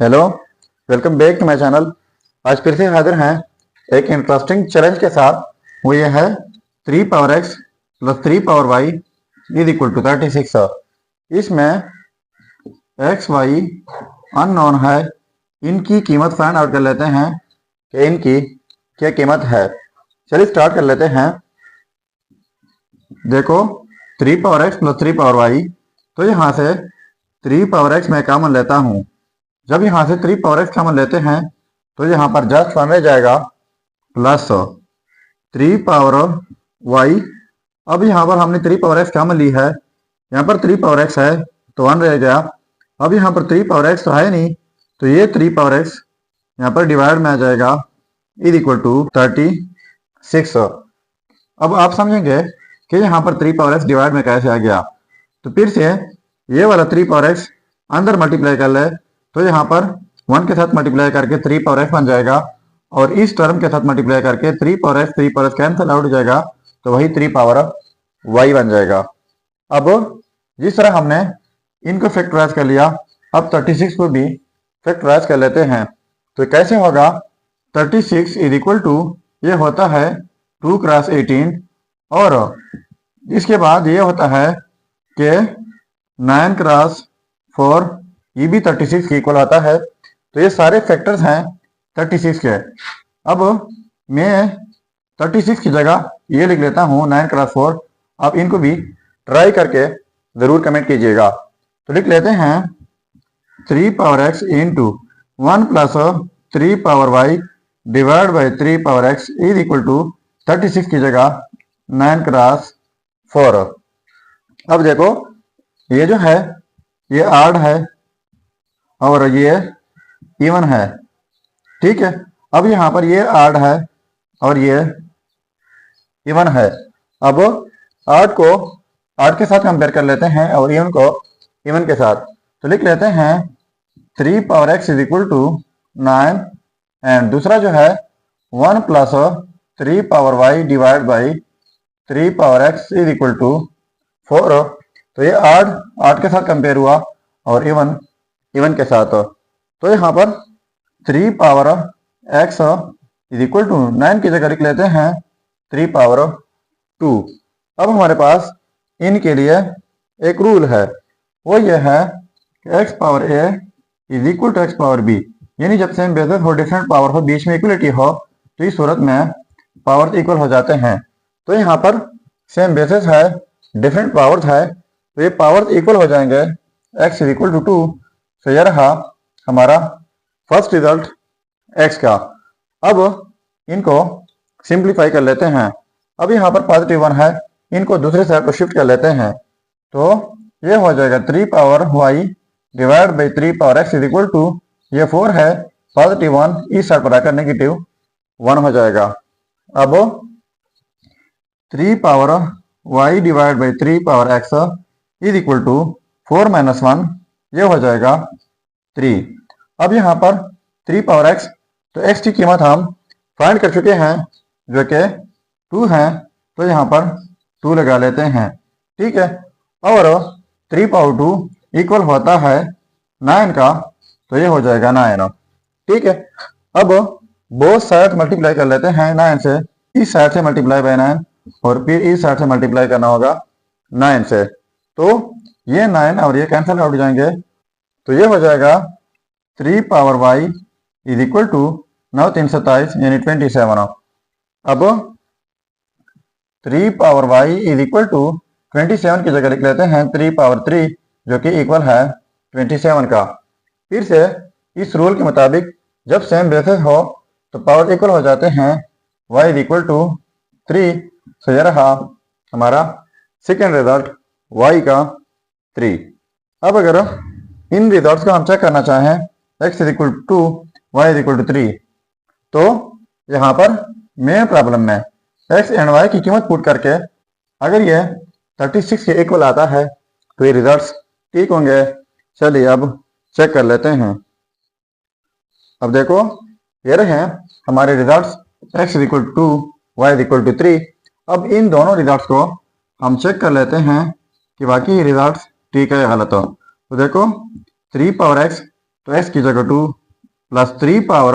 Hello, welcome back to my channel. आज फिर से हाजिर हैं एक इंटरेस्टिंग चैलेंज के साथ। वो ये है 3 power x plus 3 power y is equal to 36। इसमें एक्स वाई अननोन है, इनकी कीमत फाइंड आउट कर लेते हैं कि इनकी क्या कीमत है। चलिए स्टार्ट कर लेते हैं। देखो 3 power x plus 3 power y, तो यहाँ से 3 पावर एक्स मैं कॉमन लेता हूँ। जब यहाँ से 3 पावर एक्स कॉमन लेते हैं तो यहाँ पर जस्ट वन रह जाएगा प्लस 3 पावर वाई। अब यहाँ पर हमने 3 पावर एक्स कॉमन ली है, यहाँ पर 3 पावर एक्स है तो वन रह गया। अब यहाँ पर 3 पावर एक्स तो है नहीं, तो ये 3 पावर एक्स यहाँ पर डिवाइड में आ जाएगा इज इक्वल टू 36। अब आप समझेंगे कि यहाँ पर 3 पावर एक्स डिवाइड में कैसे आ गया। तो फिर से ये वाला 3 पावर एक्स अंदर मल्टीप्लाई कर ले, तो यहाँ पर 1 के साथ मल्टीप्लाई करके 3 पावर एक्स बन जाएगा, और इस टर्म के साथ मल्टीप्लाई करके 3 पावर एक्स कैंसिल आउट हो जाएगा, तो वही 3 पावर वाई बन जाएगा। अब जिस तरह हमने इनको फैक्टराइज कर लिया, अब 36 को भी फैक्टराइज कर लेते हैं। तो कैसे होगा? 36 इज इक्वल टू, ये होता है 2 क्रॉस 18, और इसके बाद ये होता है कि 9 क्रॉस 4, ये भी 36 के इक्वल आता है। तो ये सारे फैक्टर्स हैं 36 के। अब मैं 36 की जगह ये लिख लेता हूँ 9 क्रॉस 4। आप इनको भी ट्राई करके ज़रूर कमेंट कीजिएगा। तो लिख लेते हैं 3 power x into 1 plus 3 power y divide by 3 power x is equal to 36 की जगह 9 क्रॉस 4। अब देखो ये जो है ये ऑड है और ये इवन है, ठीक है। अब यहाँ पर ये ऑड है और ये इवन है। अब ऑड को ऑड के साथ कंपेयर कर लेते हैं और इवन को इवन के साथ। तो लिख लेते हैं 3 power x is equal to 9, and दूसरा जो है 1 plus 3 power y divide by 3 power x is equal to 4। तो ये ऑड के साथ कंपेयर हुआ और इवन के साथ। तो यहाँ पर 3 power x is equal to 9 की जगह लिख लेते हैं 3 पावर 2। अब हमारे पास इनके लिए एक रूल है, वो ये है कि x power a is equal to x power b, यानी जब सेम बेसिस हो, डिफरेंट पावर हो, बीच में इक्वलिटी हो, तो इस सूरत में पावर इक्वल हो जाते हैं। तो यहाँ पर सेम बेसिस है, डिफरेंट पावर्स है, तो ये पावर्स इक्वल हो जाएंगे। X is equal to 2। तो यह रहा हमारा फर्स्ट रिजल्ट एक्स का। अब इनको सिंप्लीफाई कर लेते हैं। अब यहाँ पर पॉजिटिव 1 है, इनको दूसरे साइड पर शिफ्ट कर लेते हैं, तो ये हो जाएगा 3 power y divide by 3 power x is equal to, ये 4 है, पॉजिटिव 1 इस साइड पर आकर नेगेटिव 1 हो जाएगा। अब 3 power y divide by 3 power x is equal to 4 minus 1, ये हो जाएगा 3। अब यहाँ पर 3 पावर एक्स, तो एक्स की कीमत हम फाइंड कर चुके हैं जो कि 2 है, तो यहाँ पर 2 लगा लेते हैं, ठीक है। और 3 पावर 2 इक्वल होता है 9 का, तो ये हो जाएगा 9, ठीक है। अब बोथ साइड मल्टीप्लाई कर लेते हैं 9 से, इस साइड से मल्टीप्लाई बाय 9 और फिर इस साइड से मल्टीप्लाई करना होगा 9 से, तो ये 9 और ये कैंसिल आउट जाएंगे, तो ये हो जाएगा 3 power y is equal to 9 3 27 यानी 27। अब 3 power y is equal to 27 की जगह लिख लेते हैं 3 पावर 3 जो कि इक्वल है 27 का। फिर से इस रूल के मुताबिक जब सेम बेसिस हो तो पावर इक्वल हो जाते हैं, y इज इक्वल टू 3। तो यह रहा हमारा सेकेंड रिजल्ट y का 3। अब अगर इन रिजल्ट्स को हम चेक करना चाहें, x is equal to 2, y is equal to 3, तो यहाँ पर मेन प्रॉब्लम में x एंड y की कीमत पुट करके अगर ये 36 के इक्वल आता है तो ये रिजल्ट्स ठीक होंगे। चलिए अब चेक कर लेते हैं। अब देखो ये रहे हमारे results, x is equal to 2, y is equal to 3। अब इन दोनों रिजल्ट्स को हम चेक कर लेते हैं कि बाकी रिजल्ट्स ठीक है या गलत हो। तो देखो 3 पावर एक्स तो x की जगह 2 प्लस 3 पावर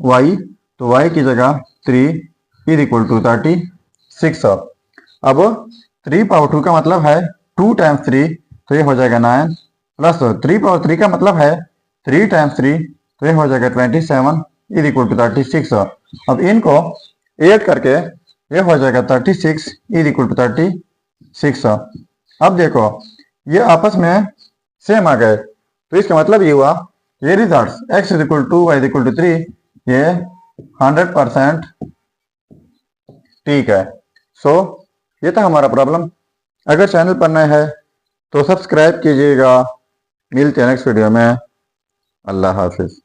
y, तो y की जगह 3 इज इक्वल टू 36। अब 3 पावर 2 का मतलब है 2 टाइम्स 3, तो ये हो जाएगा 9, प्लस 3 पावर 3 का मतलब है 3 टाइम्स 3, तो ये हो जाएगा 27 इज इक्वल टू 36। अब इनको ऐड करके ये हो जाएगा 36 इज इक्वल टू 36। अब देखो ये आपस में सेम आ गए, तो इसका मतलब ये हुआ ये result x is equal to y is equal to 3 ये 100% ठीक है। सो ये था हमारा प्रॉब्लम। अगर चैनल पर नए है तो सब्सक्राइब कीजिएगा। मिलते हैं नेक्स्ट वीडियो में। अल्लाह हाफिज।